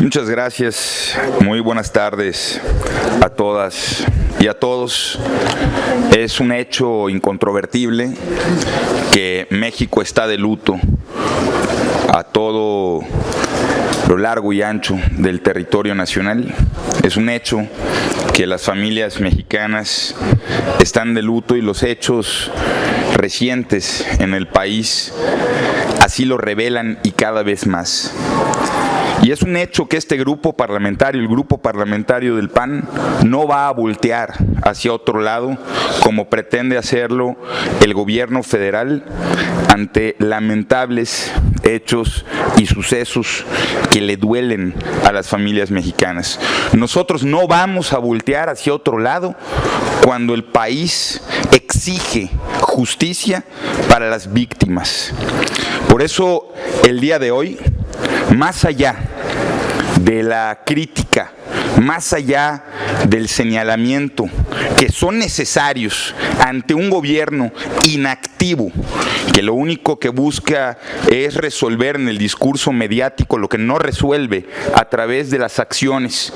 Muchas gracias. Muy buenas tardes a todas y a todos. Es un hecho incontrovertible que México está de luto a todo lo largo y ancho del territorio nacional. Es un hecho que las familias mexicanas están de luto y los hechos recientes en el país así lo revelan y cada vez más. Y es un hecho que este grupo parlamentario, el grupo parlamentario del PAN, no va a voltear hacia otro lado como pretende hacerlo el gobierno federal ante lamentables hechos y sucesos que le duelen a las familias mexicanas. Nosotros no vamos a voltear hacia otro lado cuando el país exige justicia para las víctimas. Por eso, el día de hoy, más allá de la crítica, más allá del señalamiento que son necesarios ante un gobierno inactivo, que lo único que busca es resolver en el discurso mediático lo que no resuelve a través de las acciones,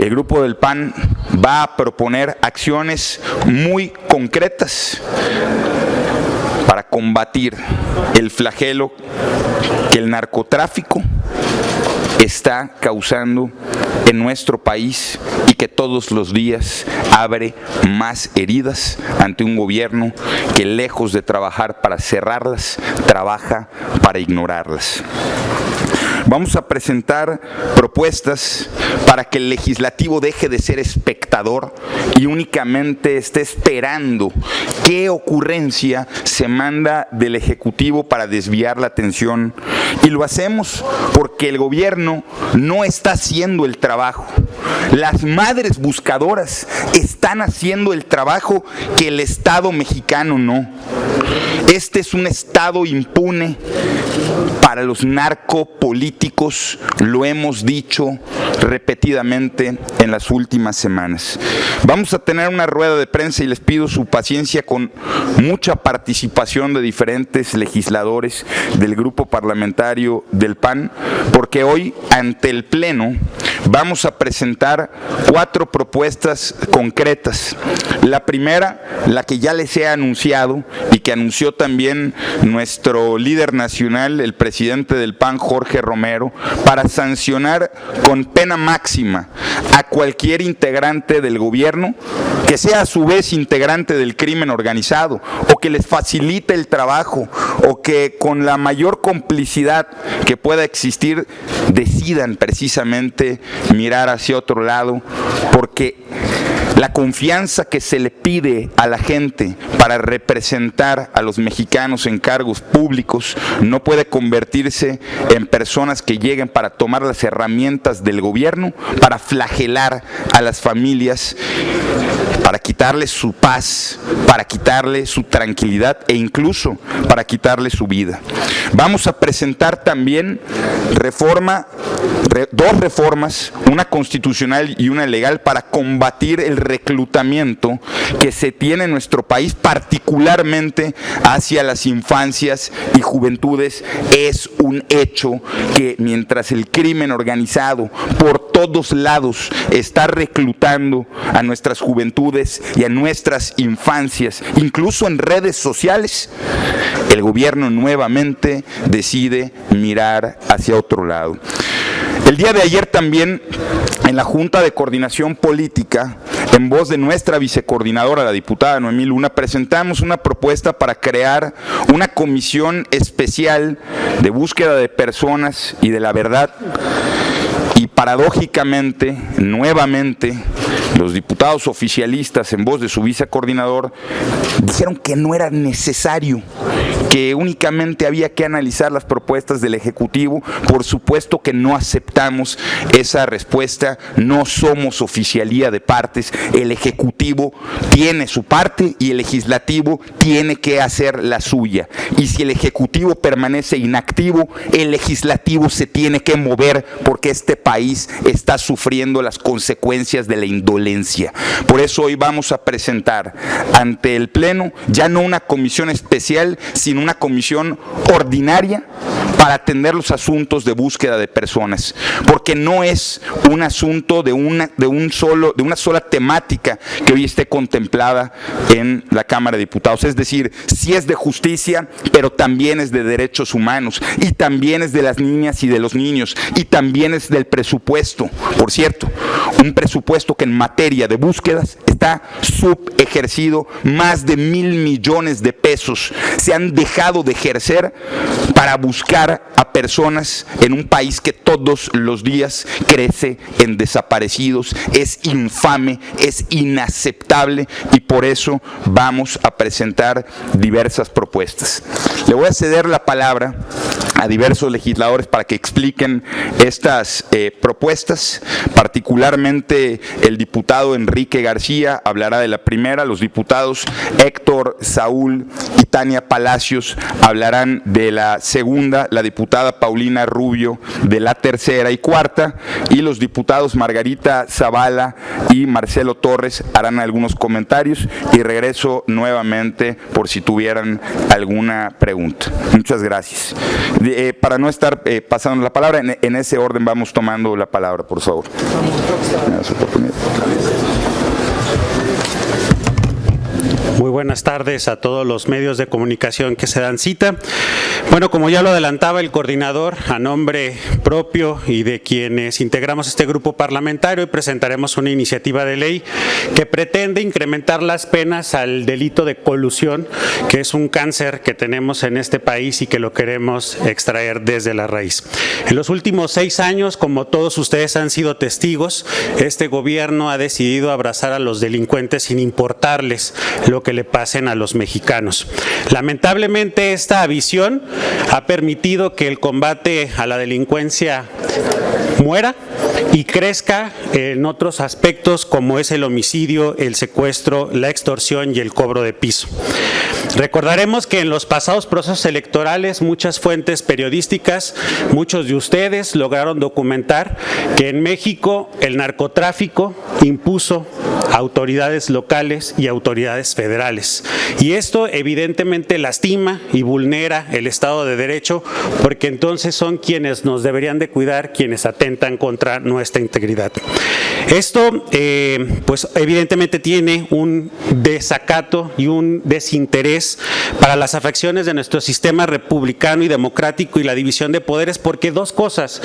el grupo del PAN va a proponer acciones muy concretas para combatir el flagelo que el narcotráfico está causando en nuestro país y que todos los días abre más heridas ante un gobierno que, lejos de trabajar para cerrarlas, trabaja para ignorarlas. Vamos a presentar propuestas para que el legislativo deje de ser espectador y únicamente esté esperando qué ocurrencia se manda del Ejecutivo para desviar la atención. Y lo hacemos porque el gobierno no está haciendo el trabajo. Las madres buscadoras están haciendo el trabajo que el Estado mexicano no. Este es un Estado impune para los narcopolíticos, lo hemos dicho repetidamente en las últimas semanas. Vamos a tener una rueda de prensa y les pido su paciencia con mucha participación de diferentes legisladores del grupo parlamentario del PAN, porque hoy ante el Pleno vamos a presentar 4 propuestas concretas. La primera, la que ya les he anunciado y que anunció también nuestro líder nacional, el presidente del PAN, Jorge Romero, para sancionar con pena máxima a cualquier integrante del gobierno que sea a su vez integrante del crimen organizado o que les facilite el trabajo o que con la mayor complicidad que pueda existir decidan precisamente mirar hacia otro lado, porque la confianza que se le pide a la gente para representar a los mexicanos en cargos públicos no puede convertirse en personas que lleguen para tomar las herramientas del gobierno para flagelar a las familias, para quitarles su paz, para quitarle su tranquilidad e incluso para quitarle su vida. Vamos a presentar también dos reformas, una constitucional y una legal, para combatir el reclutamiento que se tiene en nuestro país, particularmente hacia las infancias y juventudes. Es un hecho que mientras el crimen organizado por todos lados está reclutando a nuestras juventudes y a nuestras infancias, incluso en redes sociales, el gobierno nuevamente decide mirar hacia otro lado. El día de ayer también, en la Junta de Coordinación Política, en voz de nuestra vicecoordinadora, la diputada Noemí Luna, presentamos una propuesta para crear una comisión especial de búsqueda de personas y de la verdad. Y paradójicamente, nuevamente, los diputados oficialistas, en voz de su vicecoordinador, dijeron que no era necesario, que únicamente había que analizar las propuestas del Ejecutivo. Por supuesto que no aceptamos esa respuesta, no somos oficialía de partes, el Ejecutivo tiene su parte y el Legislativo tiene que hacer la suya. Y si el Ejecutivo permanece inactivo, el Legislativo se tiene que mover porque este país está sufriendo las consecuencias de la indolencia. Por eso hoy vamos a presentar ante el Pleno ya no una comisión especial, sino una comisión ordinaria para atender los asuntos de búsqueda de personas, porque no es un asunto de una sola temática que hoy esté contemplada en la Cámara de Diputados. Es decir, sí es de justicia, pero también es de derechos humanos, y también es de las niñas y de los niños, y también es del presupuesto. Por cierto, un presupuesto que en materia de búsquedas está subejercido. Más de 1,000 millones de pesos se han dejado de ejercer para buscar a personas en un país que todos los días crece en desaparecidos. Es infame, es inaceptable, y por eso vamos a presentar diversas propuestas. Le voy a ceder la palabra a diversos legisladores para que expliquen estas propuestas. Particularmente el diputado Enrique García hablará de la primera, los diputados Héctor, Saúl y Tania Palacios hablarán de la segunda, la diputada Paulina Rubio de la tercera y cuarta, y los diputados Margarita Zavala y Marcelo Torres harán algunos comentarios, y regreso nuevamente por si tuvieran alguna pregunta. Muchas gracias. Para no estar pasando la palabra, en ese orden vamos tomando la palabra, por favor. Muy buenas tardes a todos los medios de comunicación que se dan cita. Bueno, como ya lo adelantaba el coordinador, a nombre propio y de quienes integramos este grupo parlamentario, presentaremos una iniciativa de ley que pretende incrementar las penas al delito de colusión, que es un cáncer que tenemos en este país y que lo queremos extraer desde la raíz. En los últimos 6 años, como todos ustedes han sido testigos, este gobierno ha decidido abrazar a los delincuentes sin importarles lo que le pasen a los mexicanos. Lamentablemente, esta visión ha permitido que el combate a la delincuencia muera y crezca en otros aspectos como es el homicidio, el secuestro, la extorsión y el cobro de piso. Recordaremos que en los pasados procesos electorales muchas fuentes periodísticas, muchos de ustedes lograron documentar que en México el narcotráfico impuso a autoridades locales y autoridades federales. Y esto evidentemente lastima y vulnera el Estado de Derecho, porque entonces son quienes nos deberían de cuidar, quienes atentan contra nuestra integridad. Esto pues evidentemente tiene un desacato y un desinterés para las afecciones de nuestro sistema republicano y democrático y la división de poderes, porque dos cosas,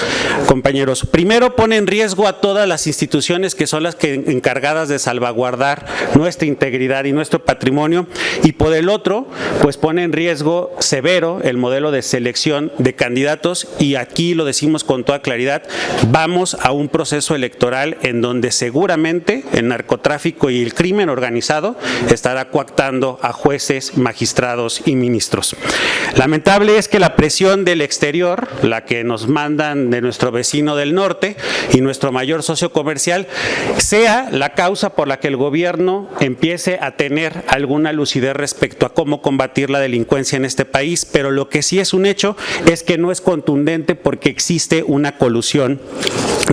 compañeros. Primero, pone en riesgo a todas las instituciones que son las encargadas de salvaguardar nuestra integridad y nuestro patrimonio, y por el otro, pues pone en riesgo severo el modelo de selección de candidatos, y aquí lo decimos con toda claridad, vamos a un proceso electoral en donde seguramente el narcotráfico y el crimen organizado estará coactando a jueces, magistrados y ministros. Lamentable es que la presión del exterior, la que nos mandan de nuestro vecino del norte y nuestro mayor socio comercial, sea la causa por la que el gobierno empiece a tener alguna lucidez respecto a cómo combatir la delincuencia en este país, pero lo que sí es un hecho es que no es contundente, porque existe una colusión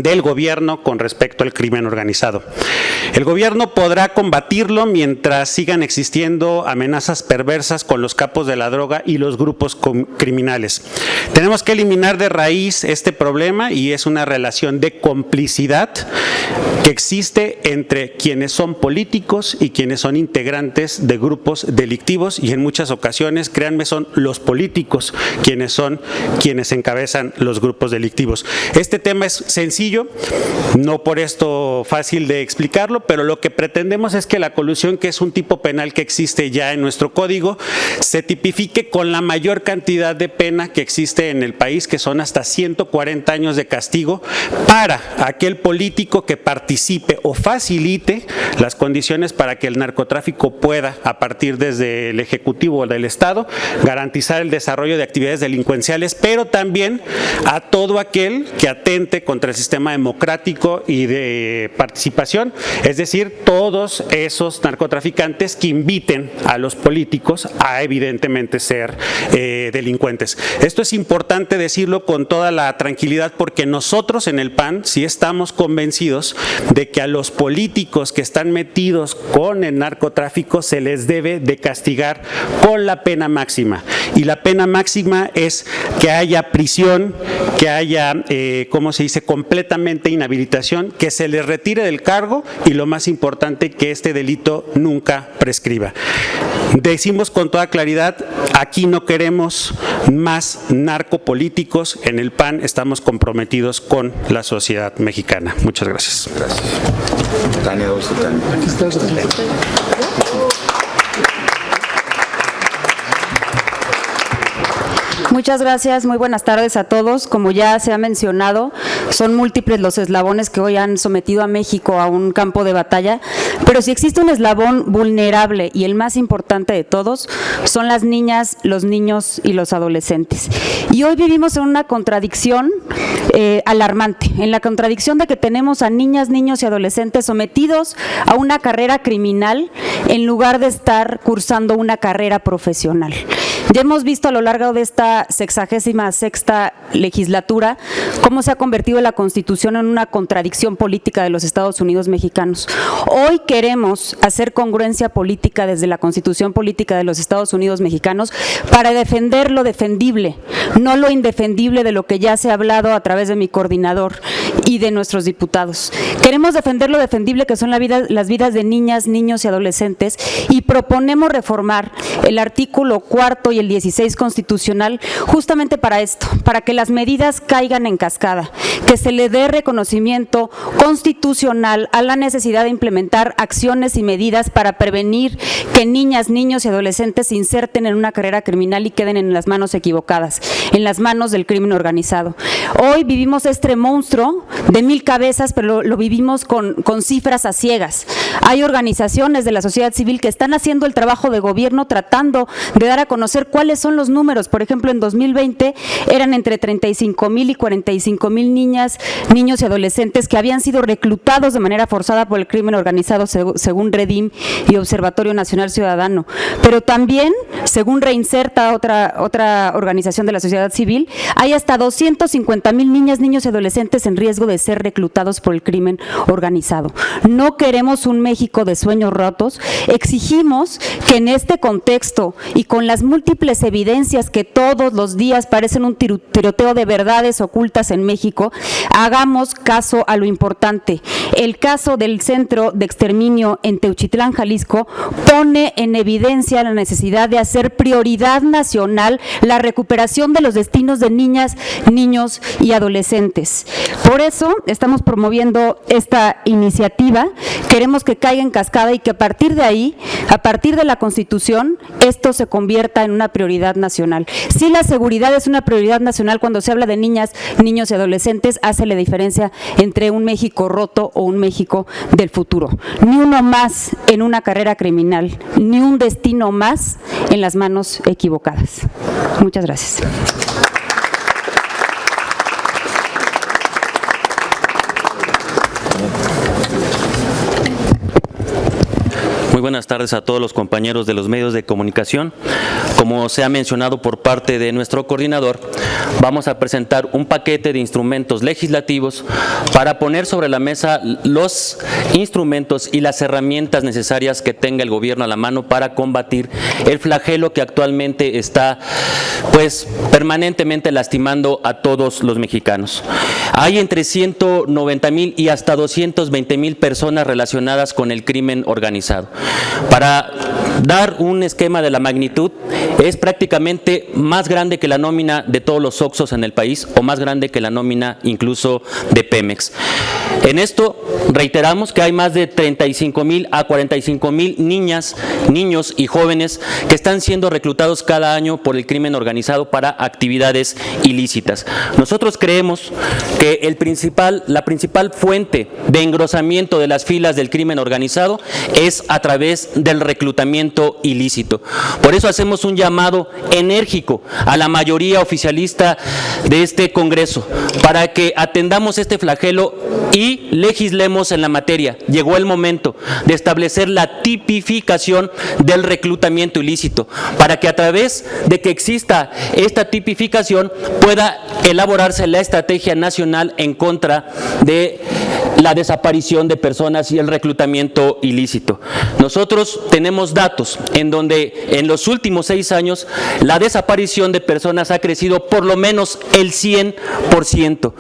del gobierno con respecto al crimen organizado. El gobierno podrá combatirlo mientras sigan existiendo amenazas perversas con los capos de la droga y los grupos criminales. Tenemos que eliminar de raíz este problema, y es una relación de complicidad que existe entre quienes son políticos y quienes son integrantes de grupos delictivos, y en muchas ocasiones, créanme, son los políticos quienes encabezan los grupos delictivos. Este tema es sencillo, no por esto fácil de explicarlo, pero lo que pretendemos es que la colusión, que es un tipo penal que existe ya en nuestro código, se tipifique con la mayor cantidad de pena que existe en el país, que son hasta 140 años de castigo para aquel político que participe o facilite las condiciones para que el narcotráfico pueda, a partir desde el Ejecutivo o del Estado, garantizar el desarrollo de actividades delincuenciales, pero también a todo aquel que atente contra el sistema democrático y de participación, es decir, todos esos narcotraficantes que inviten a los políticos políticos a evidentemente ser delincuentes. Esto es importante decirlo con toda la tranquilidad porque nosotros en el PAN sí estamos convencidos de que a los políticos que están metidos con el narcotráfico se les debe de castigar con la pena máxima. Y la pena máxima es que haya prisión, que haya, completamente inhabilitación, que se les retire del cargo y lo más importante, que este delito nunca prescriba. Decimos con toda claridad, aquí no queremos más narcopolíticos, en el PAN estamos comprometidos con la sociedad mexicana. Muchas gracias. Gracias. Tania, Aquí estás. Muchas gracias, muy buenas tardes a todos. Como ya se ha mencionado, son múltiples los eslabones que hoy han sometido a México a un campo de batalla, pero si existe un eslabón vulnerable y el más importante de todos, son las niñas, los niños y los adolescentes. Y hoy vivimos en una contradicción alarmante, en la contradicción de que tenemos a niñas, niños y adolescentes sometidos a una carrera criminal en lugar de estar cursando una carrera profesional. Ya hemos visto a lo largo de esta 66ª legislatura cómo se ha convertido la Constitución en una contradicción política de los Estados Unidos mexicanos. Hoy queremos hacer congruencia política desde la Constitución política de los Estados Unidos mexicanos para defender lo defendible, no lo indefendible de lo que ya se ha hablado a través de mi coordinador y de nuestros diputados. Queremos defender lo defendible que son las vidas de niñas, niños y adolescentes y proponemos reformar el artículo 4 y el 16 constitucional justamente para esto, para que las medidas caigan en cascada, que se le dé reconocimiento constitucional a la necesidad de implementar acciones y medidas para prevenir que niñas, niños y adolescentes se inserten en una carrera criminal y queden en las manos equivocadas, en las manos del crimen organizado. Hoy vivimos este monstruo de 1000 cabezas, pero lo vivimos con cifras a ciegas. Hay organizaciones de la sociedad civil que están haciendo el trabajo de gobierno tratando de dar a conocer cuáles son los números. Por ejemplo, en 2020 eran entre 35,000 y 45,000 niñas, niños y adolescentes que habían sido reclutados de manera forzada por el crimen organizado, según Redim y Observatorio Nacional Ciudadano. Pero también, según Reinserta, otra organización de la sociedad civil, hay hasta 250,000 niñas, niños y adolescentes en riesgo de ser reclutados por el crimen organizado. No queremos un México de sueños rotos. Exigimos que en este contexto y con las múltiples evidencias que todos los días parecen un tiroteo de verdades ocultas en México, hagamos caso a lo importante. El caso del centro de exterminio en Teuchitlán, Jalisco, pone en evidencia la necesidad de hacer prioridad nacional la recuperación de los destinos de niñas, niños y adolescentes. Por eso estamos promoviendo esta iniciativa. Queremos que caiga en cascada y que a partir de ahí, a partir de la Constitución, esto se convierta en una prioridad nacional. Si la seguridad es una prioridad nacional, cuando se habla de niñas, niños y adolescentes, hace la diferencia entre un México roto o un México del futuro. Ni uno más en una carrera criminal, ni un destino más en las manos equivocadas. Muchas gracias. Muy buenas tardes a todos los compañeros de los medios de comunicación. Como se ha mencionado por parte de nuestro coordinador, vamos a presentar un paquete de instrumentos legislativos para poner sobre la mesa los instrumentos y las herramientas necesarias que tenga el gobierno a la mano para combatir el flagelo que actualmente está permanentemente lastimando a todos los mexicanos. Hay entre 190,000 y hasta 220,000 personas relacionadas con el crimen organizado. Para dar un esquema de la magnitud, es prácticamente más grande que la nómina de todos los Oxxos en el país o más grande que la nómina incluso de Pemex. En esto reiteramos que hay más de 35,000 a 45,000 niñas, niños y jóvenes que están siendo reclutados cada año por el crimen organizado para actividades ilícitas. Nosotros creemos que la principal fuente de engrosamiento de las filas del crimen organizado es a través del reclutamiento ilícito. Por eso hacemos un llamado enérgico a la mayoría oficialista de este Congreso para que atendamos este flagelo y legislemos en la materia. Llegó el momento de establecer la tipificación del reclutamiento ilícito, para que a través de que exista esta tipificación pueda elaborarse la estrategia nacional en contra de la desaparición de personas y el reclutamiento ilícito. Nosotros tenemos datos en donde en los últimos 6 años la desaparición de personas ha crecido por lo menos el 100%.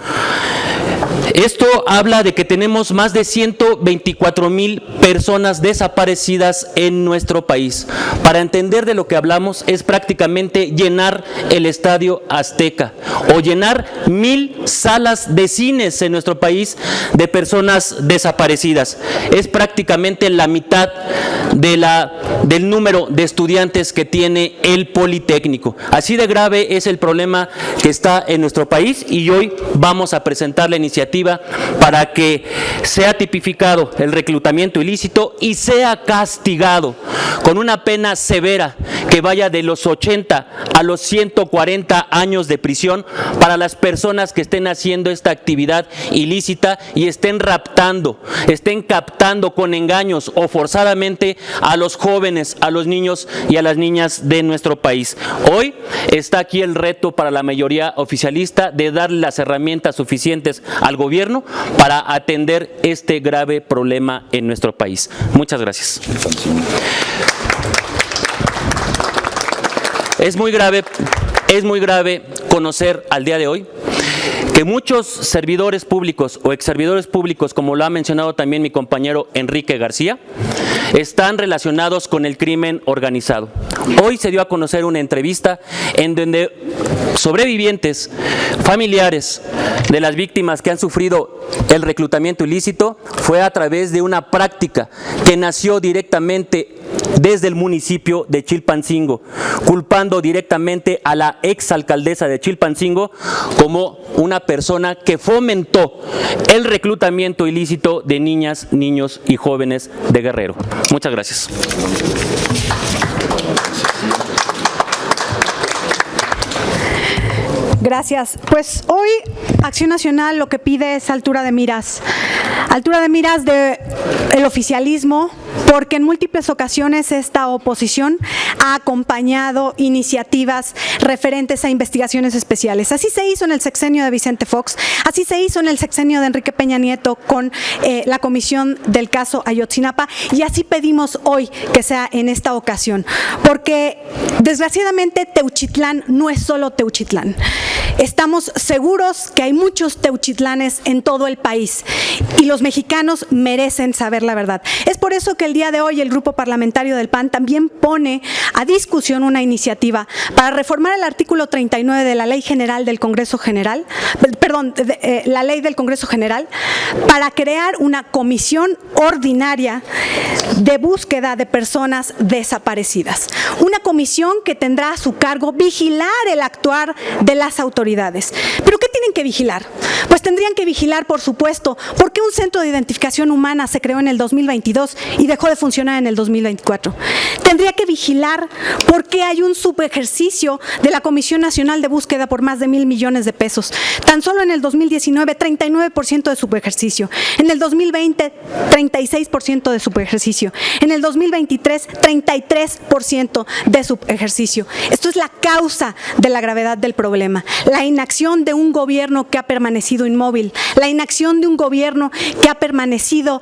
Esto habla de que tenemos más de 124,000 personas desaparecidas en nuestro país. Para entender de lo que hablamos es prácticamente llenar el Estadio Azteca o llenar 1,000 salas de cines en nuestro país de personas desaparecidas. Es prácticamente la mitad del número de estudiantes que tiene el Politécnico. Así de grave es el problema que está en nuestro país, y hoy vamos a presentar la iniciativa para que sea tipificado el reclutamiento ilícito y sea castigado con una pena severa que vaya de los 80 a los 140 años de prisión para las personas que estén haciendo esta actividad ilícita y estén raptando, estén captando con engaños o forzadamente a los jóvenes, a los niños y a las niñas de nuestro país. Hoy está aquí el reto para la mayoría oficialista de darle las herramientas suficientes al gobierno para atender este grave problema en nuestro país. Muchas gracias. Es muy grave conocer al día de hoy que muchos servidores públicos o exservidores públicos, como lo ha mencionado también mi compañero Enrique García, están relacionados con el crimen organizado. Hoy se dio a conocer una entrevista en donde sobrevivientes, familiares de las víctimas que han sufrido el reclutamiento ilícito, fue a través de una práctica que nació directamente desde el municipio de Chilpancingo, culpando directamente a la exalcaldesa de Chilpancingo como una persona que fomentó el reclutamiento ilícito de niñas, niños y jóvenes de Guerrero. Muchas gracias. Gracias. Pues hoy Acción Nacional lo que pide es altura de miras del oficialismo, porque en múltiples ocasiones esta oposición ha acompañado iniciativas referentes a investigaciones especiales. Así se hizo en el sexenio de Vicente Fox, así se hizo en el sexenio de Enrique Peña Nieto con la comisión del caso Ayotzinapa, y así pedimos hoy que sea en esta ocasión, porque desgraciadamente Teuchitlán no es solo Teuchitlán. Estamos seguros que hay muchos Teuchitlanes en todo el país y los mexicanos merecen saber la verdad. Es por eso que el día de hoy el Grupo Parlamentario del PAN también pone a discusión una iniciativa para reformar el artículo 39 de la Ley General del Congreso General, la Ley del Congreso General, para crear una comisión ordinaria de búsqueda de personas desaparecidas. Una comisión que tendrá a su cargo vigilar el actuar de las autoridades. ¿Pero qué tienen que vigilar? Pues tendrían que vigilar, por supuesto, por qué un centro de identificación humana se creó en el 2022 y dejó de funcionar en el 2024. Tendría que vigilar por qué hay un subejercicio de la Comisión Nacional de Búsqueda por más de 1,000 millones de pesos. Tan solo en el 2019, 39% de subejercicio. En el 2020, 36% de subejercicio. En el 2023, 33% de subejercicio. Esto es la causa de la gravedad del problema. La inacción de un gobierno que ha permanecido inmóvil, la inacción de un gobierno que ha permanecido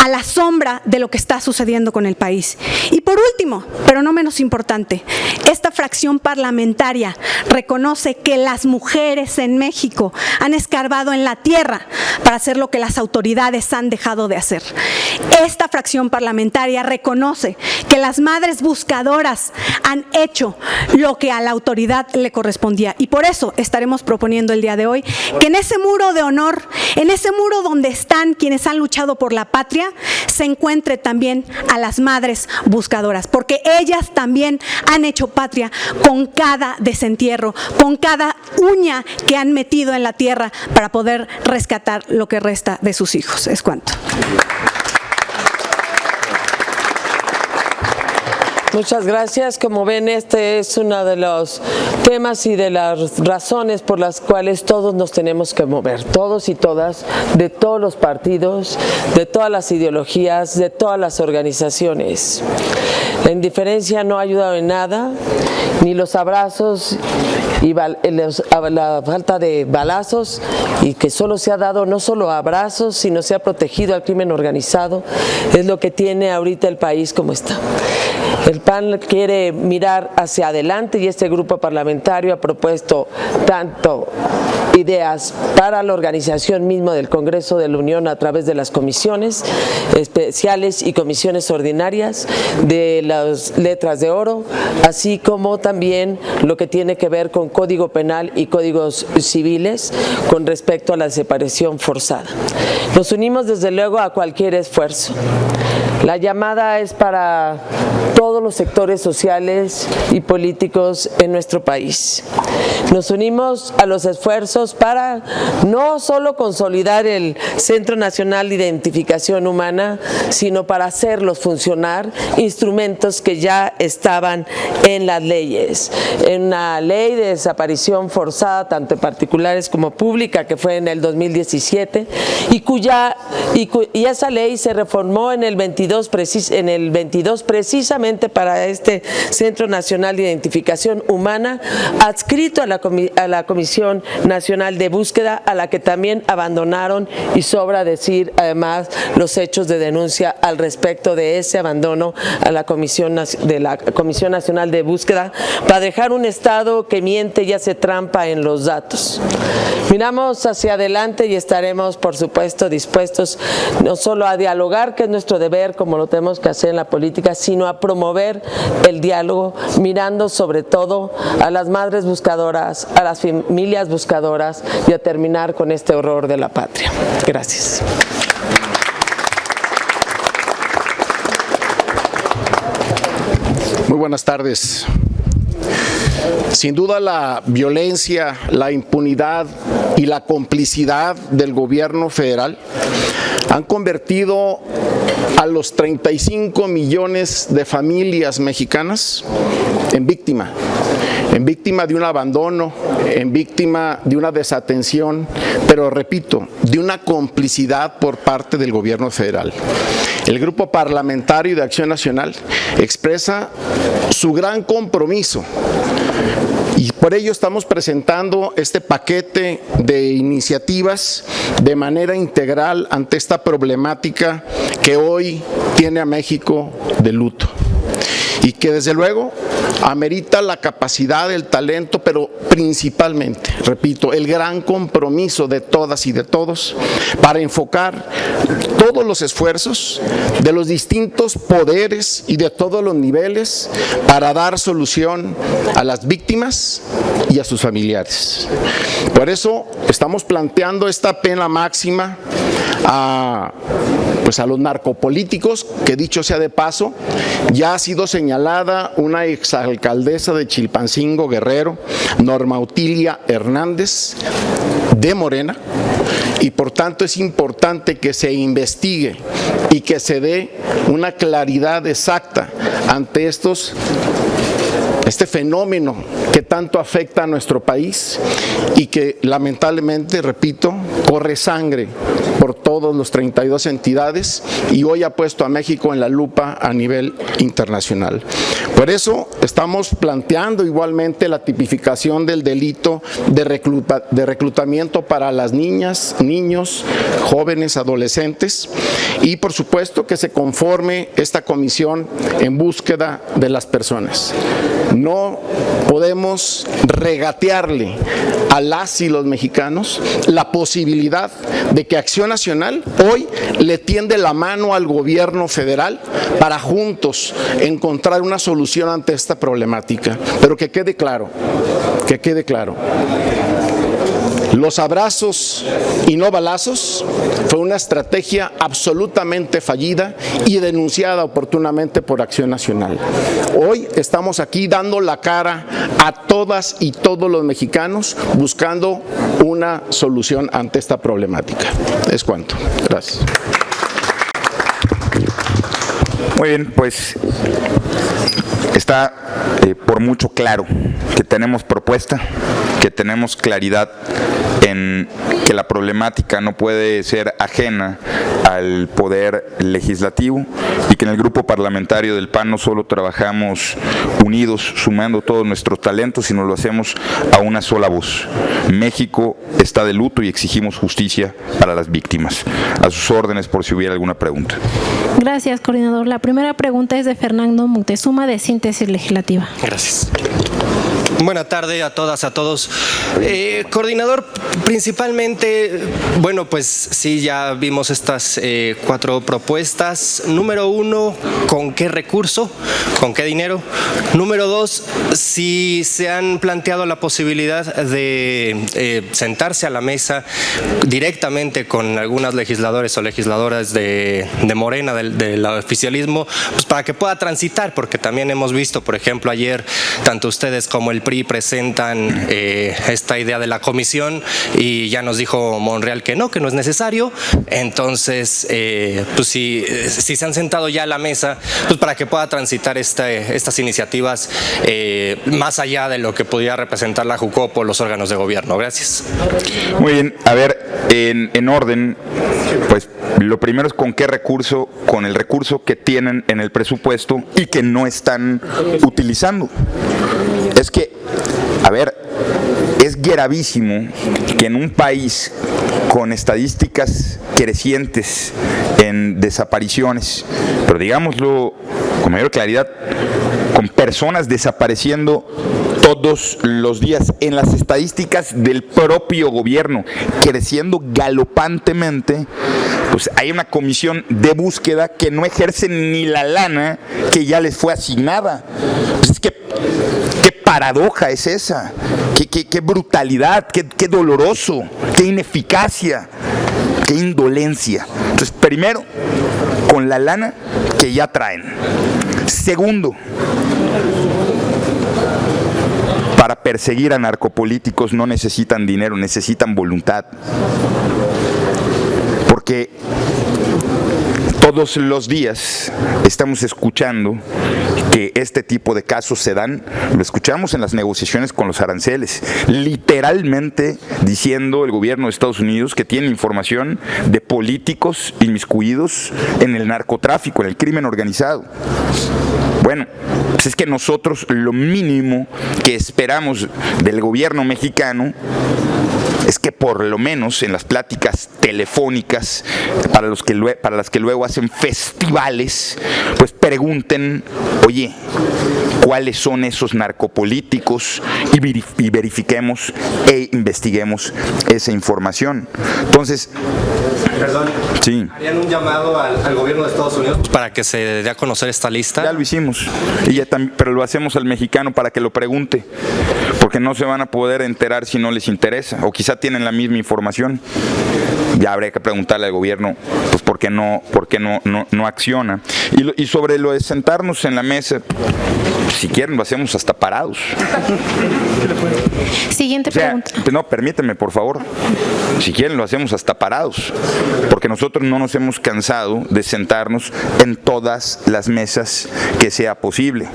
a la sombra de lo que está sucediendo con el país. Y por último, pero no menos importante, esta fracción parlamentaria reconoce que las mujeres en México han escarbado en la tierra para hacer lo que las autoridades han dejado de hacer. Esta fracción parlamentaria reconoce que las madres buscadoras han hecho lo que a la autoridad le correspondía, y por eso estaremos proponiendo el día de hoy que en ese muro de honor, en ese muro donde están quienes han luchado por la patria, se encuentre también a las madres buscadoras, porque ellas también han hecho patria con cada desentierro, con cada uña que han metido en la tierra para poder rescatar lo que resta de sus hijos. Es cuanto. Muchas gracias. Como ven, este es uno de los temas y de las razones por las cuales todos nos tenemos que mover, todos y todas, de todos los partidos, de todas las ideologías, de todas las organizaciones. La indiferencia no ha ayudado en nada, ni los abrazos y la falta de balazos, y que solo se ha dado no solo abrazos, sino se ha protegido al crimen organizado, es lo que tiene ahorita el país como está. El PAN quiere mirar hacia adelante y este grupo parlamentario ha propuesto tanto ideas para la organización misma del Congreso de la Unión a través de las comisiones especiales y comisiones ordinarias, de las letras de oro, así como también lo que tiene que ver con Código Penal y Códigos Civiles con respecto a la desaparición forzada. Nos unimos desde luego a cualquier esfuerzo. La llamada es para todos los sectores sociales y políticos en nuestro país. Nos unimos a los esfuerzos para no solo consolidar el Centro Nacional de Identificación Humana, sino para hacerlos funcionar, instrumentos que ya estaban en las leyes. En una ley de desaparición forzada, tanto particulares como pública, que fue en el 2017, y esa ley se reformó en el 22 precisamente para este Centro Nacional de Identificación Humana, adscrito a la Comisión Nacional de Búsqueda, a la que también abandonaron, y sobra decir además los hechos de denuncia al respecto de ese abandono a la Comisión Nacional de Búsqueda, para dejar un Estado que miente y hace trampa en los datos. Miramos hacia adelante y estaremos, por supuesto, dispuestos no solo a dialogar, que es nuestro deber, como lo tenemos que hacer en la política, sino a promover el diálogo, mirando sobre todo a las madres buscadoras, a las familias buscadoras, y a terminar con este horror de la patria. Gracias. Muy buenas tardes. Sin duda, la violencia, la impunidad y la complicidad del gobierno federal han convertido a los 35 millones de familias mexicanas en víctima de un abandono, en víctima de una desatención, pero repito, de una complicidad por parte del gobierno federal. El Grupo Parlamentario de Acción Nacional expresa su gran compromiso, y por ello estamos presentando este paquete de iniciativas de manera integral ante esta problemática que hoy tiene a México de luto, y que desde luego amerita la capacidad, el talento, pero principalmente, repito, el gran compromiso de todas y de todos para enfocar todos los esfuerzos de los distintos poderes y de todos los niveles para dar solución a las víctimas y a sus familiares. Por eso estamos planteando esta pena máxima a los narcopolíticos, que dicho sea de paso, ya ha sido señalada una exalcaldesa de Chilpancingo, Guerrero, Norma Utilia Hernández, de Morena, y por tanto es importante que se investigue y que se dé una claridad exacta ante este fenómeno que tanto afecta a nuestro país y que lamentablemente, repito, corre sangre por todos los 32 entidades y hoy ha puesto a México en la lupa a nivel internacional. Por eso estamos planteando igualmente la tipificación del delito de reclutamiento para las niñas, niños, jóvenes, adolescentes, y por supuesto que se conforme esta comisión en búsqueda de las personas. No podemos regatearle a las y los mexicanos la posibilidad de que Acción Nacional hoy le tiende la mano al gobierno federal para juntos encontrar una solución ante esta problemática. Pero que quede claro, los abrazos y no balazos fue una estrategia absolutamente fallida y denunciada oportunamente por Acción Nacional. Hoy estamos aquí dando la cara a todas y todos los mexicanos buscando una solución ante esta problemática. Es cuanto. Gracias. Muy bien, pues está por mucho claro que tenemos propuesta, que tenemos claridad en que la problemática no puede ser ajena al poder legislativo y que en el grupo parlamentario del PAN no solo trabajamos unidos, sumando todos nuestros talentos, sino lo hacemos a una sola voz. México está de luto y exigimos justicia para las víctimas. A sus órdenes por si hubiera alguna pregunta. Gracias, coordinador. La primera pregunta es de Fernando Moctezuma, de Síntesis Legislativa. Gracias. Buenas tardes a todas, a todos. Coordinador, principalmente, bueno, pues sí, ya vimos estas 4 propuestas. Número 1, ¿con qué recurso? ¿Con qué dinero? Número 2, si se han planteado la posibilidad de sentarse a la mesa directamente con algunos legisladores o legisladoras de Morena, del oficialismo, pues para que pueda transitar, porque también hemos visto, por ejemplo, ayer, tanto ustedes como el PRI presentan esta idea de la comisión y ya nos dijo Monreal que no es necesario. Entonces, pues si se han sentado ya a la mesa, pues para que pueda transitar estas iniciativas más allá de lo que pudiera representar la JUCOPO o los órganos de gobierno. Gracias. Muy bien, a ver, en orden, pues lo primero es con qué recurso, con el recurso que tienen en el presupuesto y que no están utilizando. Es que, a ver, es gravísimo que en un país con estadísticas crecientes en desapariciones, pero digámoslo con mayor claridad, con personas desapareciendo todos los días, en las estadísticas del propio gobierno, creciendo galopantemente, pues hay una comisión de búsqueda que no ejerce ni la lana que ya les fue asignada. Pues es que, qué paradoja es esa, qué brutalidad, qué doloroso, qué ineficacia, qué indolencia. Entonces, primero, con la lana que ya traen. Segundo, para perseguir a narcopolíticos no necesitan dinero, necesitan voluntad. Porque todos los días estamos escuchando que este tipo de casos se dan, lo escuchamos en las negociaciones con los aranceles, literalmente diciendo el gobierno de Estados Unidos que tiene información de políticos inmiscuidos en el narcotráfico, en el crimen organizado. Bueno, pues es que nosotros lo mínimo que esperamos del gobierno mexicano es que por lo menos en las pláticas telefónicas para las que luego hacen festivales, pues pregunten, oye, ¿cuáles son esos narcopolíticos? Y verifiquemos e investiguemos esa información. Entonces, Perdón, sí. ¿Harían un llamado al gobierno de Estados Unidos para que se dé a conocer esta lista? Ya lo hicimos, pero lo hacemos al mexicano para que lo pregunte, porque no se van a poder enterar si no les interesa, o quizá tienen la misma información. Ya habría que preguntarle al gobierno, pues por qué no acciona. Y sobre lo de sentarnos en la mesa, si quieren lo hacemos hasta parados. Siguiente pregunta. No, permíteme, por favor. Si quieren lo hacemos hasta parados, porque nosotros no nos hemos cansado de sentarnos en todas las mesas que sea posible.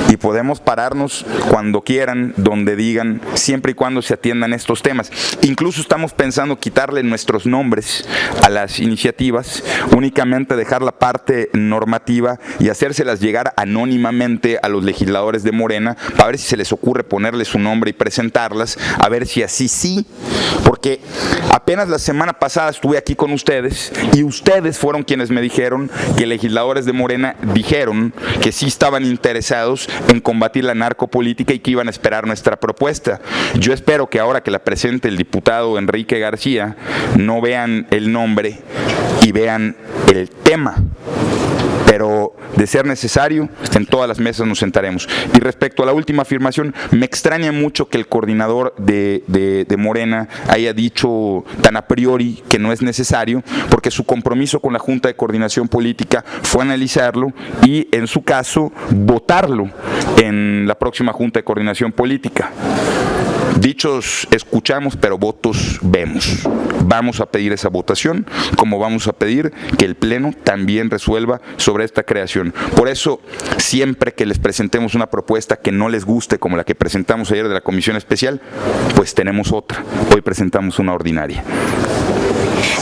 Y podemos pararnos cuando quieran, donde digan, siempre y cuando se atiendan estos temas. Incluso estamos pensando quitarle nuestros nombres a las iniciativas, únicamente dejar la parte normativa y hacérselas llegar anónimamente a los legisladores de Morena, para ver si se les ocurre ponerle su nombre y presentarlas, a ver si así sí, porque apenas la semana pasada estuve aquí con ustedes y ustedes fueron quienes me dijeron que legisladores de Morena dijeron que sí estaban interesados en combatir la narcopolítica y que iban a esperar nuestra propuesta. Yo espero que ahora que la presente el diputado Enrique García no vean el nombre y vean el tema, pero de ser necesario, en todas las mesas nos sentaremos. Y respecto a la última afirmación, me extraña mucho que el coordinador de Morena haya dicho tan a priori que no es necesario, porque su compromiso con la Junta de Coordinación Política fue analizarlo y, en su caso, votarlo en la próxima Junta de Coordinación Política. Dichos escuchamos, pero votos vemos. Vamos a pedir esa votación, como vamos a pedir que el Pleno también resuelva sobre esta creación. Por eso, siempre que les presentemos una propuesta que no les guste, como la que presentamos ayer de la Comisión Especial, pues tenemos otra. Hoy presentamos una ordinaria.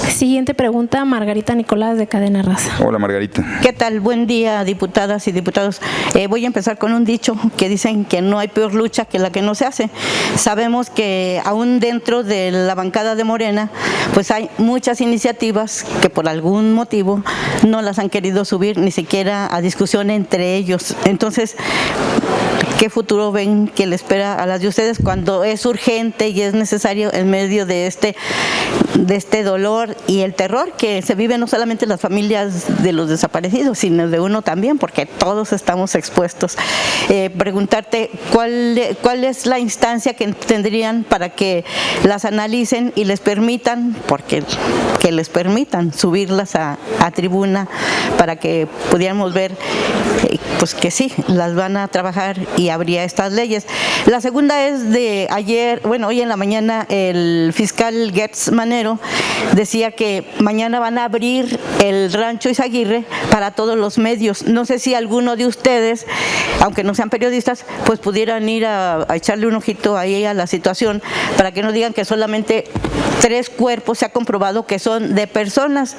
Siguiente pregunta, Margarita Nicolás, de Cadena Raza. Hola, Margarita. ¿Qué tal? Buen día, diputadas y diputados. Voy a empezar con un dicho que dicen que no hay peor lucha que la que no se hace. Sabemos que aún dentro de la bancada de Morena, pues hay muchas iniciativas que por algún motivo no las han querido subir ni siquiera a discusión entre ellos. Entonces, ¿qué futuro ven que le espera a las de ustedes cuando es urgente y es necesario en medio de este dolor y el terror que se vive no solamente en las familias de los desaparecidos, sino de uno también, porque todos estamos expuestos? Preguntarte cuál es la instancia que tendrían para que las analicen y les permitan, porque que les permitan subirlas a tribuna para que pudiéramos ver pues que sí, las van a trabajar y habría estas leyes. La segunda es de ayer, bueno, hoy en la mañana el fiscal Gertz Manero decía que mañana van a abrir el rancho Izaguirre para todos los medios. No sé si alguno de ustedes, aunque no sean periodistas, pues pudieran ir a echarle un ojito ahí a la situación para que no digan que solamente 3 cuerpos se ha comprobado que son de personas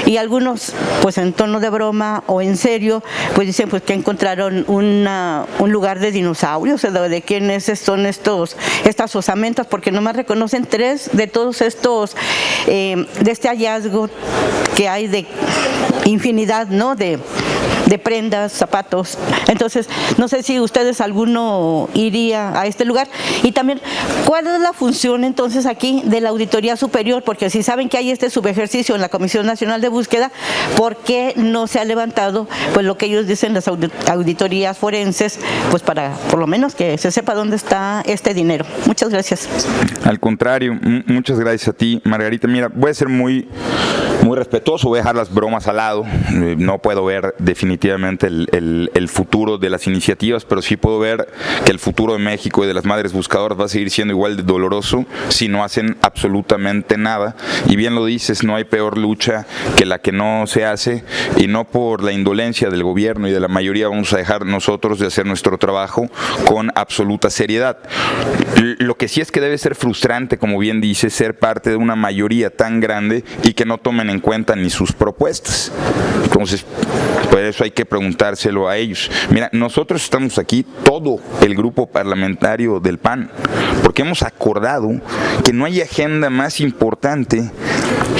y algunos pues en tono de broma o en serio pues dicen pues que encontraron un lugar de dinosaurios, de quiénes son estas osamentas, porque nomás reconocen 3 de todos estos de este hallazgo que hay de infinidad, ¿no? de prendas, zapatos. Entonces, no sé si ustedes alguno iría a este lugar. Y también, ¿cuál es la función entonces aquí de la Auditoría Superior? Porque si saben que hay este subejercicio en la Comisión Nacional de Búsqueda, ¿por qué no se ha levantado pues lo que ellos dicen las auditorías forenses, pues para por lo menos que se sepa dónde está este dinero? Muchas gracias. Al contrario, muchas gracias a ti, Margarita. Mira, voy a ser muy respetuoso, voy a dejar las bromas al lado. No puedo ver definitivamente el futuro de las iniciativas, pero sí puedo ver que el futuro de México y de las madres buscadoras va a seguir siendo igual de doloroso si no hacen absolutamente nada. Y bien lo dices, no hay peor lucha que la que no se hace, y no por la indolencia del gobierno y de la mayoría vamos a dejar nosotros de hacer nuestro trabajo con absoluta seriedad. Lo que sí es que debe ser frustrante, como bien dices, ser parte de una mayoría tan grande y que no tomen en cuenta ni sus propuestas. Entonces, por eso hay que preguntárselo a ellos. Mira, nosotros estamos aquí, todo el grupo parlamentario del PAN, porque hemos acordado que no hay agenda más importante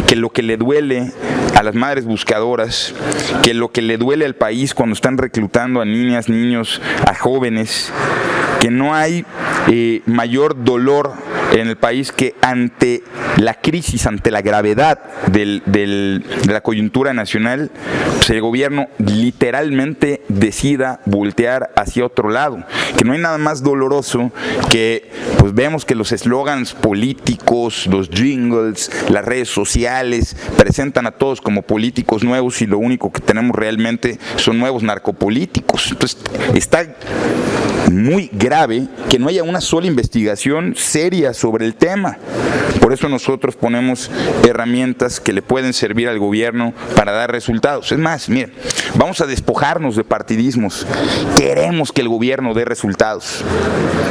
que lo que le duele a las madres buscadoras, que lo que le duele al país cuando están reclutando a niñas, niños, a jóvenes, que no hay mayor dolor en el país que ante la crisis, ante la gravedad de la coyuntura nacional, pues el gobierno literalmente decida voltear hacia otro lado. Que no hay nada más doloroso que pues vemos que los eslogans políticos, los jingles, las redes sociales presentan a todos como políticos nuevos y lo único que tenemos realmente son nuevos narcopolíticos. Entonces está muy grave que no haya una sola investigación seria sobre el tema. Por eso nosotros ponemos herramientas que le pueden servir al gobierno para dar resultados. Es más, miren, vamos a despojarnos de partidismos. Queremos que el gobierno dé resultados.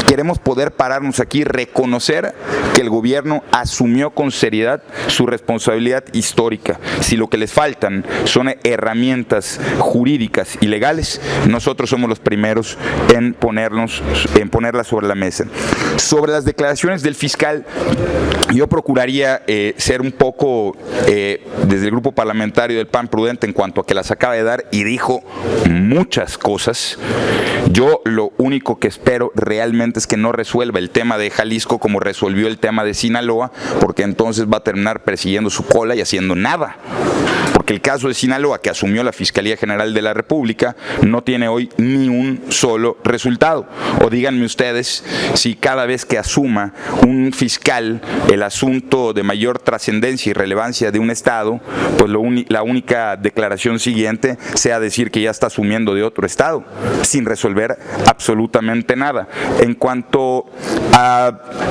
Queremos poder pararnos aquí y reconocer que el gobierno asumió con seriedad su responsabilidad histórica. Si lo que les faltan son herramientas jurídicas y legales, nosotros somos los primeros en ponerlas sobre la mesa. Sobre las declaraciones del fiscal, yo procuraría ser un poco, desde el grupo parlamentario del PAN, prudente en cuanto a que las acaba de dar y dijo muchas cosas. Yo lo único que espero realmente es que no resuelva el tema de Jalisco como resolvió el tema de Sinaloa, porque entonces va a terminar persiguiendo su cola y haciendo nada. Porque el caso de Sinaloa, que asumió la Fiscalía General de la República, no tiene hoy ni un solo resultado. O díganme ustedes si cada vez que asuma un fiscal el asunto de mayor trascendencia y relevancia de un estado, pues la única declaración siguiente sea decir que ya está asumiendo de otro estado, sin resolver absolutamente nada. En cuanto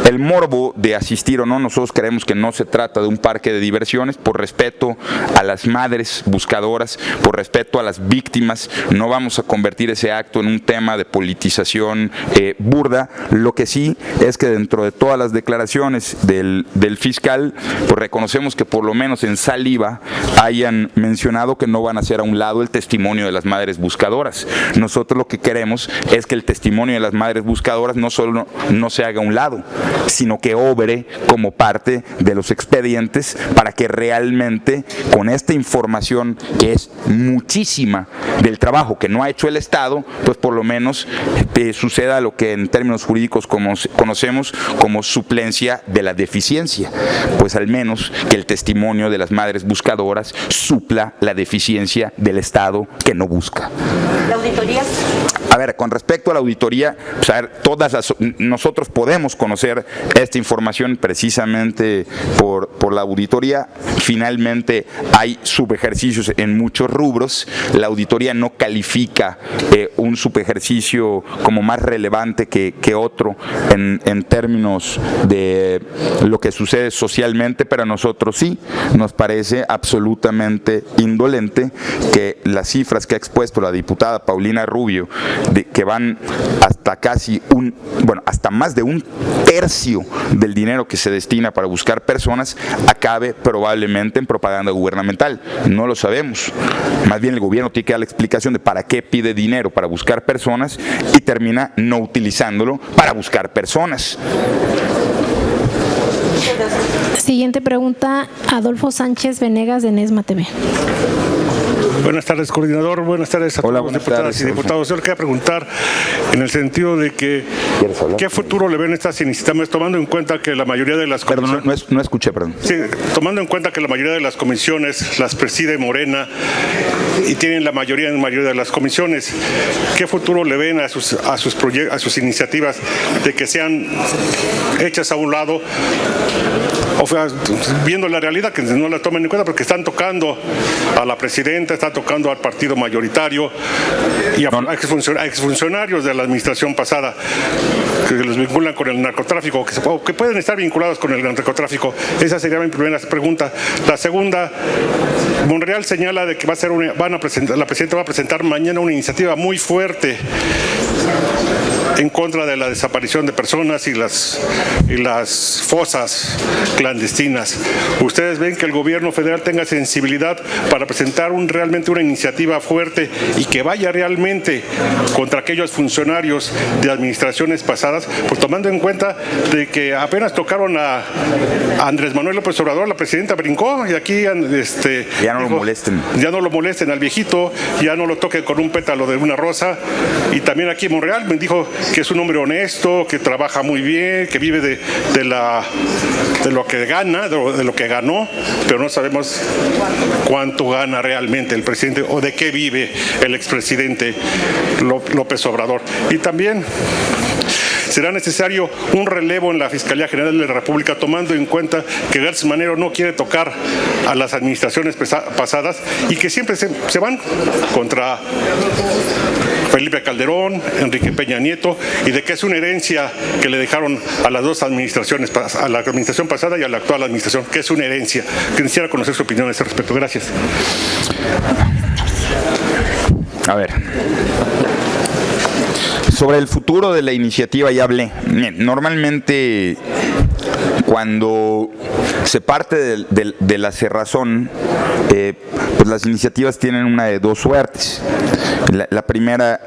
el morbo de asistir o no, nosotros creemos que no se trata de un parque de diversiones. Por respeto a las madres buscadoras, por respeto a las víctimas, no vamos a convertir ese acto en un tema de politización burda. Lo que sí es que dentro de todas las declaraciones del fiscal, pues reconocemos que por lo menos en saliva hayan mencionado que no van a hacer a un lado el testimonio de las madres buscadoras. Nosotros lo que queremos es que el testimonio de las madres buscadoras no solo no se haga a un lado, sino que obre como parte de los expedientes para que realmente con esta información, que es muchísima del trabajo que no ha hecho el Estado, pues por lo menos suceda lo que en términos jurídicos conocemos como suplencia de la deficiencia, pues al menos que el testimonio de las madres buscadoras supla la deficiencia del Estado que no busca. ¿La auditoría? A ver, con respecto a la auditoría, pues a ver, nosotros podemos conocer esta información precisamente por la auditoría. Finalmente hay subejercicios en muchos rubros. La auditoría no califica un subejercicio como más relevante que otro en términos de lo que sucede socialmente, pero a nosotros sí nos parece absolutamente indolente que las cifras que ha expuesto la diputada Paulina Rubio, que van hasta hasta más de un tercio del dinero que se destina para buscar personas, acabe probablemente en propaganda gubernamental. No lo sabemos. Más bien el gobierno tiene que dar la explicación de para qué pide dinero para buscar personas y termina no utilizándolo para buscar personas. Siguiente pregunta, Adolfo Sánchez Venegas de Nesma TV. Buenas tardes, coordinador. Buenas tardes a todos los diputadas y diputados. Yo le quería preguntar en el sentido de que ¿qué futuro le ven estas iniciativas, tomando en cuenta que la mayoría de las comisiones... Perdón, no escuché, perdón. Sí, tomando en cuenta que la mayoría de las comisiones las preside Morena y tienen la mayoría de las comisiones, ¿qué futuro le ven a sus iniciativas de que sean hechas a un lado? O sea, viendo la realidad, que no la tomen en cuenta porque están tocando a la presidenta, están tocando al partido mayoritario y a exfuncionarios de la administración pasada que los vinculan con el narcotráfico, que pueden estar vinculados con el narcotráfico. Esa sería mi primera pregunta. La segunda, Monreal señala de que la presidenta va a presentar mañana una iniciativa muy fuerte en contra de la desaparición de personas y las fosas clandestinas. ¿Ustedes ven que el gobierno federal tenga sensibilidad para presentar realmente una iniciativa fuerte y que vaya realmente contra aquellos funcionarios de administraciones pasadas? Pues tomando en cuenta de que apenas tocaron a Andrés Manuel López Obrador, la presidenta brincó y aquí ya no lo molesten. Ya no lo molesten al viejito, ya no lo toquen con un pétalo de una rosa. Y también aquí Monreal me dijo que es un hombre honesto, que trabaja muy bien, que vive de lo que gana, de lo que ganó, pero no sabemos cuánto gana realmente el presidente o de qué vive el expresidente López Obrador. Y también será necesario un relevo en la Fiscalía General de la República, tomando en cuenta que Gertz Manero no quiere tocar a las administraciones pasadas y que siempre se van contra Felipe Calderón, Enrique Peña Nieto, y de que es una herencia que le dejaron a las dos administraciones, a la administración pasada y a la actual administración, que es una herencia. Quisiera conocer su opinión a ese respecto. Gracias. A ver. Sobre el futuro de la iniciativa ya hablé. Normalmente cuando se parte de la cerrazón, pues las iniciativas tienen una de dos suertes. La primera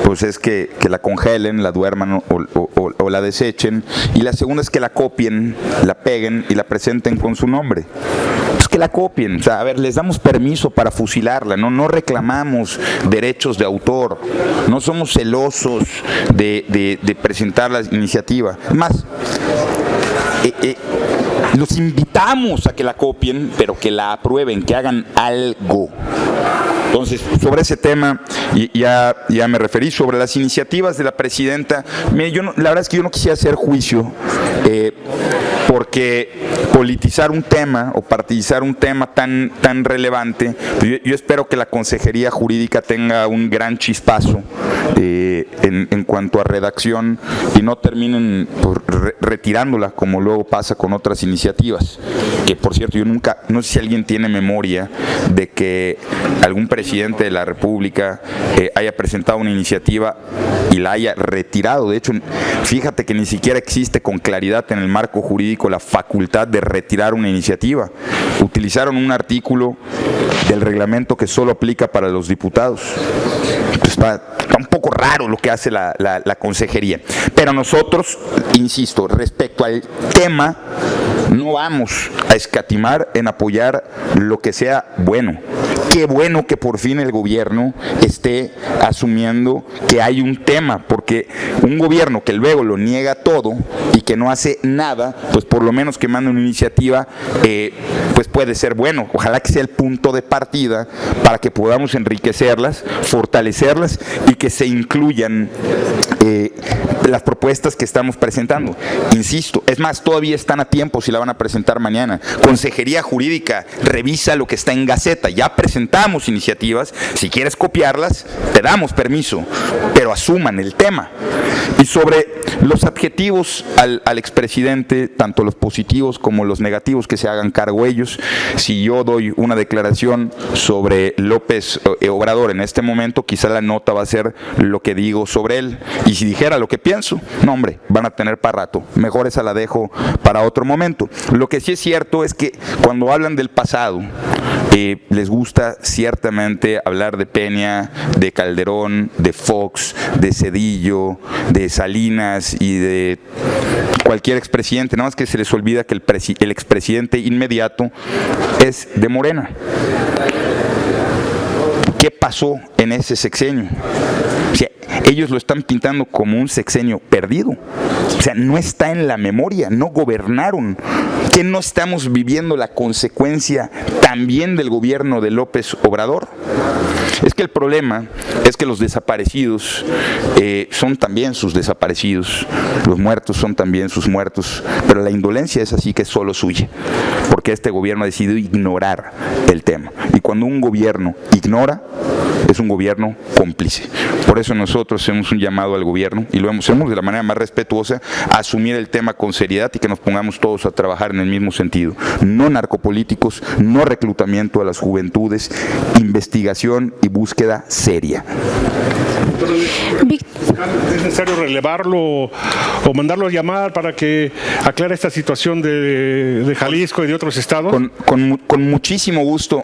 pues es que la congelen, la duerman o la desechen, y la segunda es que la copien, la peguen y la presenten con su nombre. Pues que la copien, o sea, a ver, les damos permiso para fusilarla, no reclamamos derechos de autor, no somos celosos de presentar la iniciativa. Es más, los invitamos a que la copien, pero que la aprueben, que hagan algo. Entonces, sobre ese tema, y ya me referí. Sobre las iniciativas de la presidenta, mire, la verdad es que yo no quisiera hacer juicio, porque politizar un tema o partidizar un tema tan relevante, yo espero que la Consejería Jurídica tenga un gran chispazo en cuanto a redacción y no terminen retirándola como luego pasa con otras iniciativas, que por cierto yo nunca, no sé si alguien tiene memoria de que algún presidente de la República haya presentado una iniciativa y la haya retirado. De hecho, fíjate que ni siquiera existe con claridad en el marco jurídico la facultad de retirar una iniciativa. Utilizaron un artículo del reglamento que solo aplica para los diputados. Está un poco raro lo que hace la consejería. Pero nosotros, insisto, respecto al tema, no vamos a escatimar en apoyar lo que sea bueno. Qué bueno que por fin el gobierno esté asumiendo que hay un tema, porque un gobierno que luego lo niega todo y que no hace nada, pues por lo menos que mande una iniciativa, pues puede ser bueno. Ojalá que sea el punto de partida para que podamos enriquecerlas, fortalecerlas y que se incluyan las propuestas que estamos presentando. Insisto, es más, todavía están a tiempo si la van a presentar mañana. Consejería Jurídica, revisa lo que está en Gaceta. Ya presentamos iniciativas, si quieres copiarlas, te damos permiso, pero asuman el tema. Y sobre los adjetivos al expresidente, tanto los positivos como los negativos, que se hagan cargo ellos. Si yo doy una declaración sobre López Obrador en este momento, quizá la nota va a ser lo que digo sobre él. Y si dijera lo que pienso, no hombre, van a tener para rato. Mejor esa la dejo para otro momento. Lo que sí es cierto es que cuando hablan del pasado, les gusta ciertamente hablar de Peña, de Calderón, de Fox, de Zedillo, de Salinas y de cualquier expresidente. Nada más que se les olvida que el expresidente inmediato es de Morena. ¿Qué pasó en ese sexenio? O sea, ellos lo están pintando como un sexenio perdido. O sea, no está en la memoria, no gobernaron. ¿Que no estamos viviendo la consecuencia también del gobierno de López Obrador? Es que el problema es que los desaparecidos son también sus desaparecidos, los muertos son también sus muertos, pero la indolencia es así que es solo suya, porque este gobierno ha decidido ignorar el tema. Y cuando un gobierno ignora, es un gobierno cómplice. Por eso nosotros hacemos un llamado al gobierno, y lo hacemos de la manera más respetuosa, a asumir el tema con seriedad y que nos pongamos todos a trabajar en el mismo sentido. No narcopolíticos, no reclutamiento a las juventudes, investigación y búsqueda seria. ¿Es necesario relevarlo o mandarlo a llamar para que aclare esta situación de Jalisco y de otros estados? Con muchísimo gusto.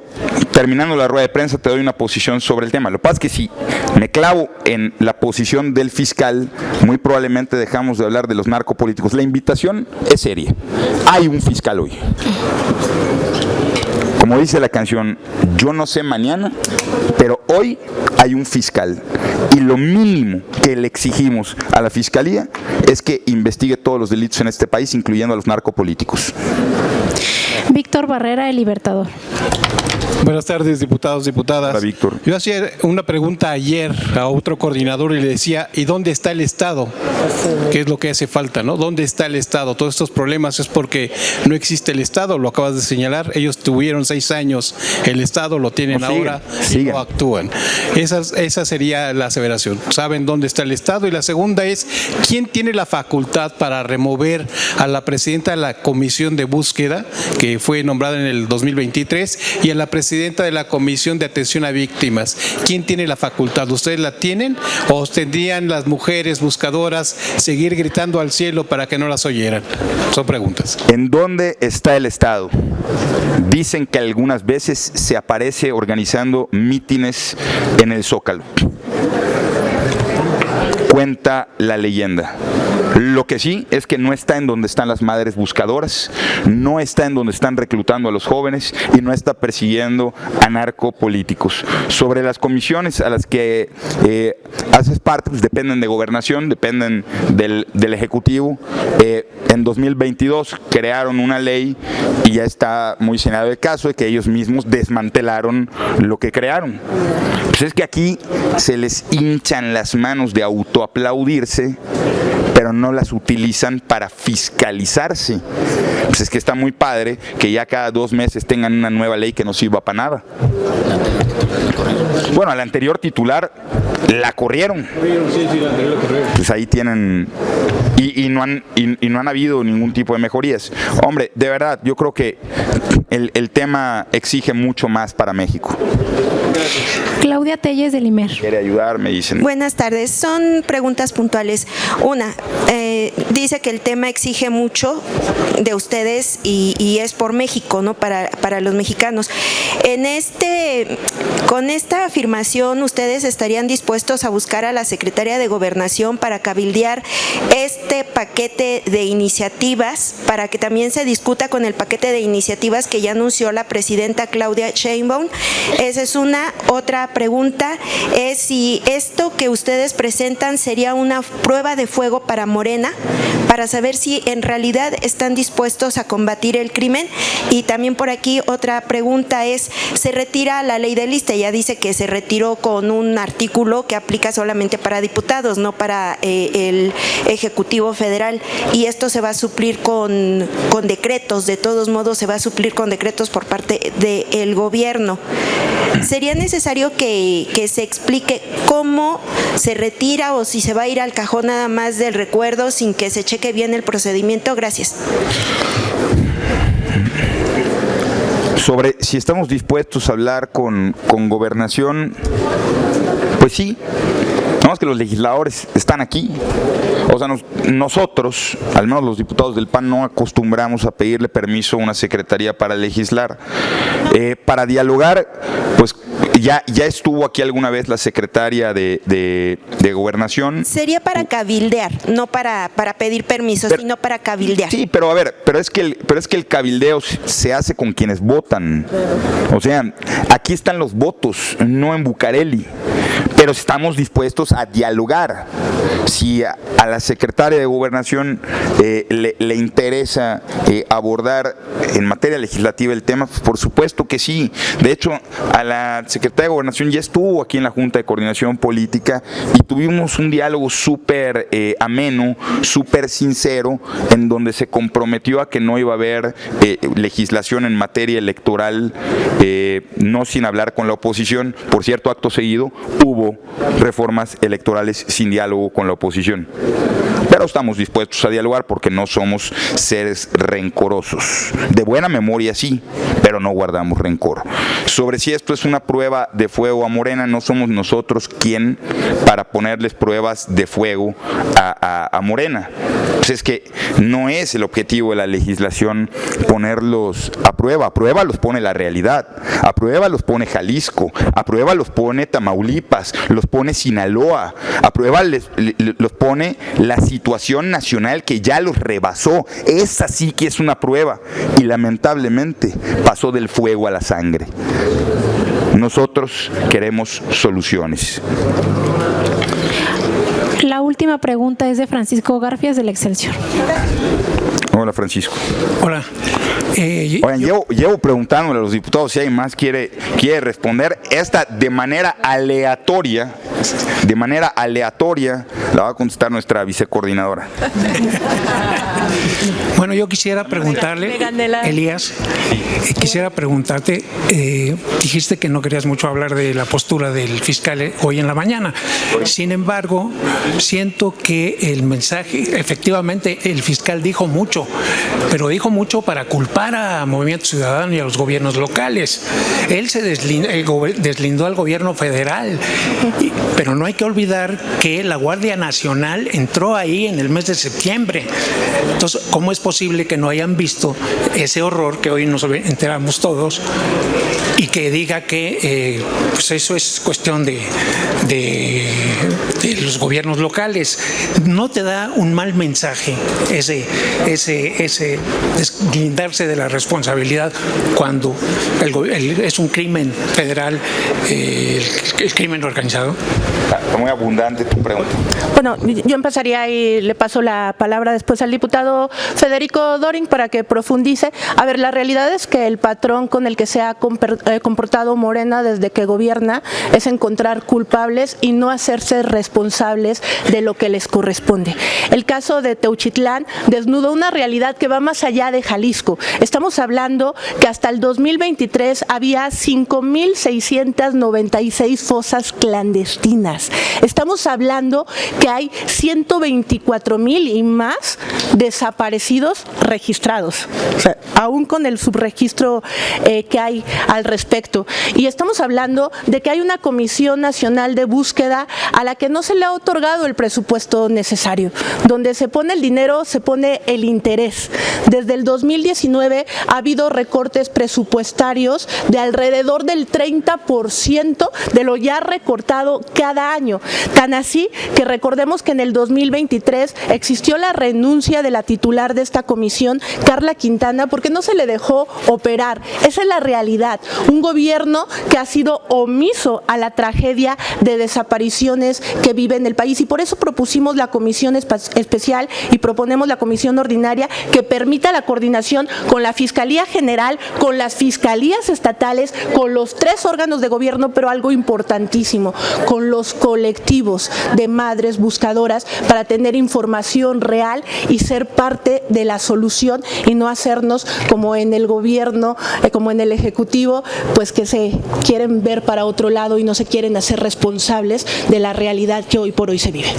Terminando la rueda de prensa te doy una posición sobre el tema. Lo que pasa es que si me clavo en la posición del fiscal, muy probablemente dejamos de hablar de los narcopolíticos. La invitación es seria. Hay un fiscal hoy. Como dice la canción, yo no sé mañana, pero hoy hay un fiscal. Y lo mínimo que le exigimos a la Fiscalía es que investigue todos los delitos en este país, incluyendo a los narcopolíticos. Víctor Barrera, El Libertador. Buenas tardes, diputados, diputadas. Hola, Víctor. Yo hacía una pregunta ayer a otro coordinador y le decía, ¿y dónde está el Estado? ¿Qué es lo que hace falta, no? ¿Dónde está el Estado? Todos estos problemas es porque no existe el Estado, lo acabas de señalar. Ellos tuvieron 6 años, el Estado lo tienen ahora y no actúan. Esa sería la aseveración. ¿Saben dónde está el Estado? Y la segunda es, ¿quién tiene la facultad para remover a la presidenta de la Comisión de Búsqueda, que fue nombrada en el 2023, y a la presidenta de la Comisión de Atención a Víctimas? ¿Quién tiene la facultad? ¿Ustedes la tienen o tendrían las mujeres buscadoras seguir gritando al cielo para que no las oyeran? Son preguntas. ¿En dónde está el Estado? Dicen que algunas veces se aparece organizando mítines en el Zócalo. Cuenta la leyenda. Lo que sí es que no está en donde están las madres buscadoras, no está en donde están reclutando a los jóvenes y no está persiguiendo a narcopolíticos. Sobre las comisiones a las que haces parte, pues dependen de gobernación, dependen del Ejecutivo. En 2022 crearon una ley y ya está muy señalado el caso de que ellos mismos desmantelaron lo que crearon. Pues es que aquí se les hinchan las manos de autoaplaudirse, pero no las utilizan para fiscalizarse. Pues es que está muy padre que ya cada 2 meses tengan una nueva ley que no sirva para nada. Bueno, al anterior titular la corrieron. Pues ahí tienen... Y no han habido ningún tipo de mejorías. Hombre, de verdad, yo creo que el tema exige mucho más para México. Claudia Telles del IMER. Quiere ayudar, me dicen. Buenas tardes, son preguntas puntuales. Una, dice que el tema exige mucho de ustedes y es por México, ¿no? Para los mexicanos. Con esta afirmación, ¿ustedes estarían dispuestos a buscar a la Secretaría de Gobernación para cabildear este paquete de iniciativas, para que también se discuta con el paquete de iniciativas que ya anunció la presidenta Claudia Sheinbaum? Esa es una. Otra pregunta es si esto que ustedes presentan sería una prueba de fuego para Morena, para saber si en realidad están dispuestos a combatir el crimen. Y también por aquí otra pregunta es, se retira la ley del ISSSTE, ya dice que se retiró con un artículo que aplica solamente para diputados, no para el Ejecutivo Federal, y esto se va a suplir con decretos, de todos modos se va a suplir con decretos por parte del gobierno. ¿Sería necesario que se explique cómo se retira o si se va a ir al cajón nada más del recuerdo sin que se cheque bien el procedimiento? Gracias. Sobre si estamos dispuestos a hablar con Gobernación, pues sí. No, es que los legisladores están aquí. O sea, nosotros, al menos los diputados del PAN, no acostumbramos a pedirle permiso a una secretaría para legislar. Para dialogar, pues ya estuvo aquí alguna vez la secretaria de Gobernación. Sería para cabildear, no para pedir permiso, sino para cabildear. Sí, pero a ver, pero es que el cabildeo se hace con quienes votan. O sea, aquí están los votos, no en Bucareli. Pero estamos dispuestos a dialogar. Si a la secretaria de Gobernación le interesa abordar en materia legislativa el tema, pues por supuesto que sí. De hecho, a la secretaria de Gobernación ya estuvo aquí en la Junta de Coordinación Política y tuvimos un diálogo súper ameno, súper sincero, en donde se comprometió a que no iba a haber legislación en materia electoral, no sin hablar con la oposición. Por cierto, acto seguido hubo reformas electorales sin diálogo con la oposición. Pero estamos dispuestos a dialogar porque no somos seres rencorosos. De buena memoria sí, pero no guardamos rencor. Sobre si esto es una prueba de fuego a Morena, no somos nosotros quien para ponerles pruebas de fuego a Morena. Pues es que no es el objetivo de la legislación ponerlos a prueba los pone la realidad, a prueba los pone Jalisco, a prueba los pone Tamaulipas, los pone Sinaloa, a prueba los pone la situación nacional que ya los rebasó. Esa sí que es una prueba y lamentablemente pasó del fuego a la sangre. Nosotros queremos soluciones. La última pregunta es de Francisco Garfias del Excelsior. Hola, Francisco. Hola. Oigan, llevo preguntándole a los diputados si hay más quiere responder. Esta de manera aleatoria la va a contestar nuestra vicecoordinadora. Bueno, yo quisiera preguntarle, Elías, quisiera preguntarte, dijiste que no querías mucho hablar de la postura del fiscal hoy en la mañana. Sin embargo, siento que el mensaje, efectivamente, el fiscal dijo mucho, pero dijo mucho para culpar a Movimiento Ciudadano y a los gobiernos locales. Él se deslindó al gobierno federal, pero no hay que olvidar que la Guardia Nacional entró ahí en el mes de septiembre. Entonces, ¿cómo es posible que no hayan visto ese horror que hoy nos enteramos todos y que diga que pues eso es cuestión de los gobiernos locales? ¿No te da un mal mensaje ese deslindarse de la responsabilidad cuando es un crimen federal el crimen organizado? Está muy abundante tu pregunta. Bueno, yo empezaría y le paso la palabra después al diputado Federico Doring para que profundice. A ver, la realidad es que el patrón con el que se ha comportado Morena desde que gobierna es encontrar culpables y no hacerse responsables de lo que les corresponde. El caso de Teuchitlán desnuda una realidad que va más allá de Jalisco. Estamos hablando que hasta el 2023 había 5,696 fosas clandestinas. Estamos hablando que hay 124,000 y más desaparecidos registrados, o sea, aún con el subregistro que hay al respecto. Y estamos hablando de que hay una Comisión Nacional de Búsqueda a la que no se le ha otorgado el presupuesto necesario. Donde se pone el dinero, se pone el interés. Desde el 2019 ha habido recortes presupuestarios de alrededor del 30% de lo ya recortado cada año. Tan así que recordemos que en el 2023 existió la renuncia de la titular de esta comisión, Carla Quintana, porque no se le dejó operar. Esa es la realidad. Un gobierno que ha sido omiso a la tragedia de desapariciones que vive en el país, y por eso propusimos la comisión especial y proponemos la comisión ordinaria que permita la coordinación con la Fiscalía General, con las fiscalías estatales, con los 3 órganos de gobierno, pero algo importantísimo, con los colectivos de madres buscadoras para tener información real y ser parte de la solución y no hacernos como en el gobierno, como en el Ejecutivo, pues que se quieren ver para otro lado y no se quieren hacer responsables de la realidad que hoy por hoy se vive.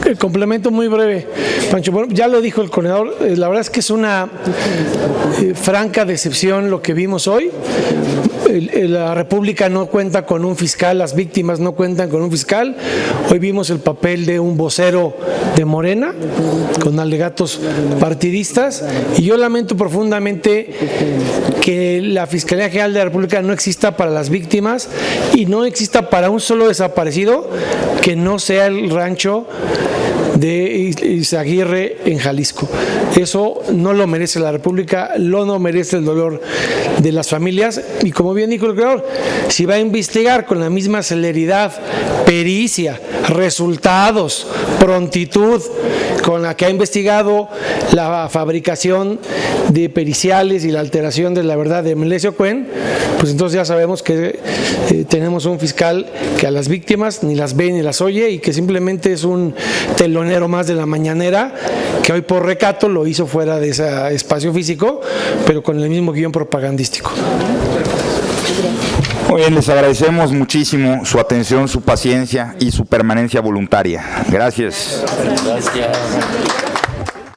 El complemento muy breve, Pancho. Bueno, ya lo dijo el coordinador, la verdad es que es una franca decepción lo que vimos hoy. La República no cuenta con un fiscal, las víctimas no cuentan con un fiscal. Hoy vimos el papel de un vocero de Morena con alegatos partidistas, y yo lamento profundamente que la Fiscalía General de la República no exista para las víctimas y no exista para un solo desaparecido que no sea el rancho de Izaguirre en Jalisco. Eso no lo merece la República, no merece el dolor de las familias, y como bien dijo el creador, si va a investigar con la misma celeridad, pericia, resultados, prontitud con la que ha investigado la fabricación de periciales y la alteración de la verdad de Melesio Cuen, pues entonces ya sabemos que tenemos un fiscal que a las víctimas ni las ve ni las oye, y que simplemente es un telonero más de la mañanera, que hoy por recato lo hizo fuera de ese espacio físico, pero con el mismo guión propagandístico. Muy bien, les agradecemos muchísimo su atención, su paciencia y su permanencia voluntaria. Gracias. Gracias.